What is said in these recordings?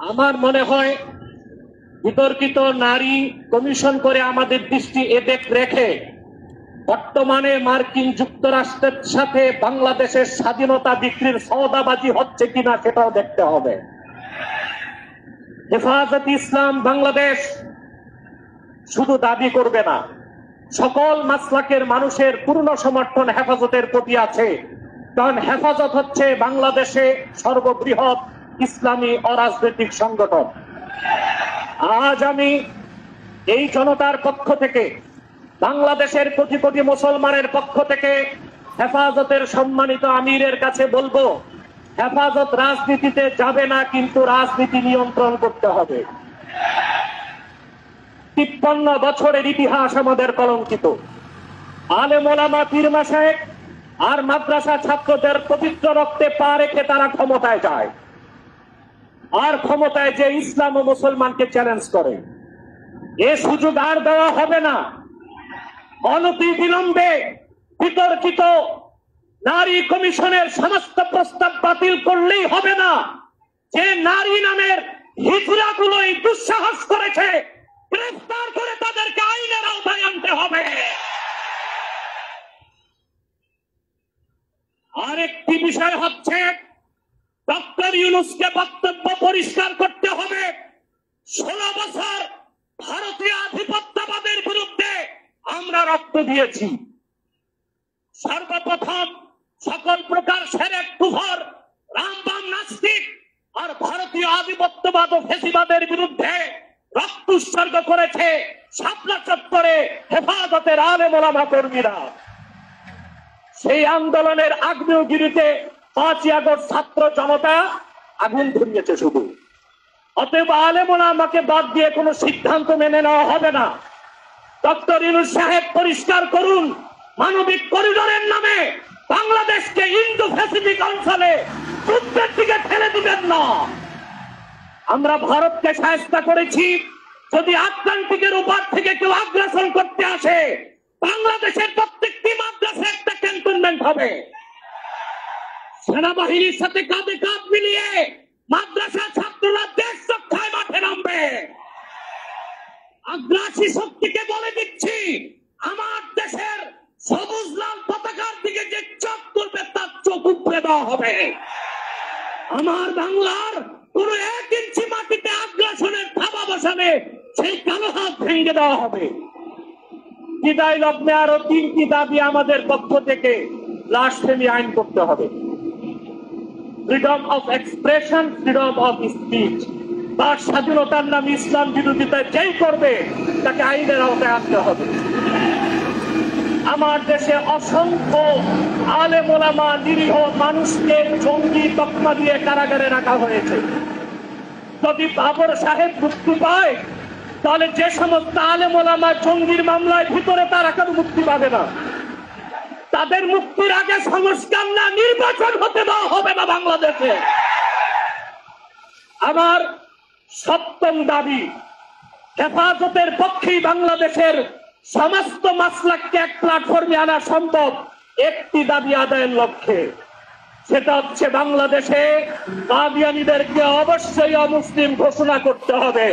আমার মনে হয় বিতর্কিত নারী কমিশন করে আমাদের দৃষ্টি এদিক রেখে বর্তমানে মার্কিন যুক্তরাষ্ট্রের সাথে বাংলাদেশের স্বাধীনতা বিক্রির সওদাবাজি হচ্ছে কিনা সেটাও দেখতে হবে। হেফাজতে ইসলাম বাংলাদেশ শুধু দাবি করবে না, সকল মাসলাকের মানুষের পূর্ণ সমর্থন হেফাজতের প্রতি আছে, কারণ হেফাজত হচ্ছে বাংলাদেশে সর্ববৃহৎ ইসলামী অরাজনৈতিক সংগঠন। আজ আমি এই জনতার পক্ষ থেকে, বাংলাদেশের কোটি কোটি মুসলমানের পক্ষ থেকে হেফাজতের সম্মানিত আমিরের কাছে বলবো, হেফাজত রাজনীতিতে যাবে না, কিন্তু রাজনীতি নিয়ন্ত্রণ করতে হবে। 53 বছরের ইতিহাস আমাদের কলঙ্কিত। আলেম ওলামা পীর মাশায়েখ আর মাদ্রাসা ছাত্রদের পবিত্র রক্তে পা রেখে তারা ক্ষমতায় যায়, আর ক্ষমতায় যে ইসলাম ও মুসলমানকে চ্যালেঞ্জ করে। এ সুযোগ আর দেওয়া হবে না। অনতি বিলম্বে বিতর্কিত নারী কমিশনের সমস্ত প্রস্তাব বাতিল করলেই হবে না। যে নারী নামের হিজড়াগুলোই দুঃসাহস করেছে, গ্রেফতার করে তাদেরকে আইনের আওতায় আনতে হবে। আরেকটি বিষয় হচ্ছে, ডক্টর ইউনূসকে বক্তব্য পরিষ্কার করতে হবে। 16 বছর ভারতীয় আধিপত্যবাদের বিরুদ্ধে আমরা রক্ত দিয়েছি। সর্বপ্রথম সকল প্রকার শিরক, কুফর, রামবাম, নাস্তিক আর ভারতীয় আধিপত্যবাদ ও ফ্যাসিবাদের বিরুদ্ধে রক্ত উৎসর্গ করেছে শাপলা চত্বরে হেফাজতের আলেম ওলামা কর্মীরা। সেই আন্দোলনের আগ্নেয়গিরিতে 5ই আগস্ট ছাত্র জনতা আগুন ধরিয়েছে শুধু। অতএব আলেম ওলামাকে বাদ দিয়ে কোনো সিদ্ধান্ত মেনে নেওয়া হবে না। ডক্টর ইউনূস সাহেব পরিষ্কার করুন, মানবিক করিডোরের নামে বাংলাদেশকে ইন্দো প্যাসিফিক অঞ্চলে যুদ্ধের দিকে ঠেলে দিবেন না। আমরা ভারতকে সাহায্য করেছি, যদি আটলান্টিকের উপর থেকে কেউ আগ্রাসন করতে আসে, বাংলাদেশের প্রত্যেকটি মাদ্রাসা একটা ক্যান্টনমেন্ট হবে। সেনাবাহিনীর সাথে কাঁধে কাঁধ মিলিয়ে মাদ্রাসা ছাত্ররা দেশ রক্ষায় মাঠে নামবে। আগ্রাসী শক্তিকে বলে দিচ্ছি, আমার দেশের সবুজ লাল পতাকার দিকে যে চোখ তুলবে তার চোখ উপড়ে দেওয়া হবে। আমার বাংলার কোন 1 ইঞ্চি মাটিতে আগ্রাসনের থাবা বসালে সেই কালো হাত ভেঙে দেওয়া হবে। বিদায় লগ্নে আরো 3টি দাবি আমাদের পক্ষ থেকে ব্লাসফেমি আইন করতে হবে। Freedom of expression, freedom of speech. তার স্বাধীনতার নামে ইসলাম বিরোধিতা যেই করবে তাকে আইনের আওতায় আনতে হবে। আমার দেশে অসংখ্য আলেম ওলামা, নিরীহ মানুষকে জঙ্গি তকমা দিয়ে কারাগারে রাখা হয়েছে। যদি বাবর সাহেব মুক্তি পায়, তাহলে যে সমস্ত আলেম ওলামা জঙ্গির মামলায় ভিতরে, তারা কেন মুক্তি পাবে না? তাদের মুক্তির আগে সংস্কার না নির্বাচন হতে দেওয়া হবে না বাংলাদেশে। আমার 7ম দাবি, হেফাজতের পক্ষেই বাংলাদেশের সমস্ত মাসলাককে এক প্ল্যাটফর্মে আনা সম্ভব একটি দাবি আদায়ের লক্ষ্যে। সেটা হচ্ছে বাংলাদেশে কাদিয়ানীদেরকে অবশ্যই অমুসলিম ঘোষণা করতে হবে।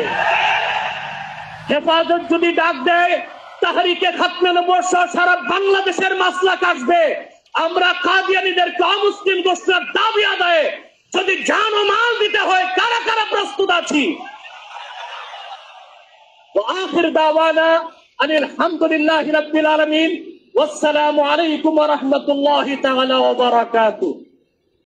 হেফাজত যদি ডাক দেয়, তাহরিকে খাতমে নবুয়্বত সহ সারা বাংলাদেশের মাসলাক আসবে। আমরা কাদিয়ানীদেরকে অমুসলিম ঘোষণার দাবি আদায়ে যদি জান ও মাল দিতে হয়, কারা কারা প্রস্তুত আছি। আখির দাওয়ানা আনিল হামদুলিল্লাহি রাব্বিল আলামিন। ওয়াসসালামু আলাইকুম ওয়া রাহমাতুল্লাহি তাআলা ওয়া বারাকাতুহু।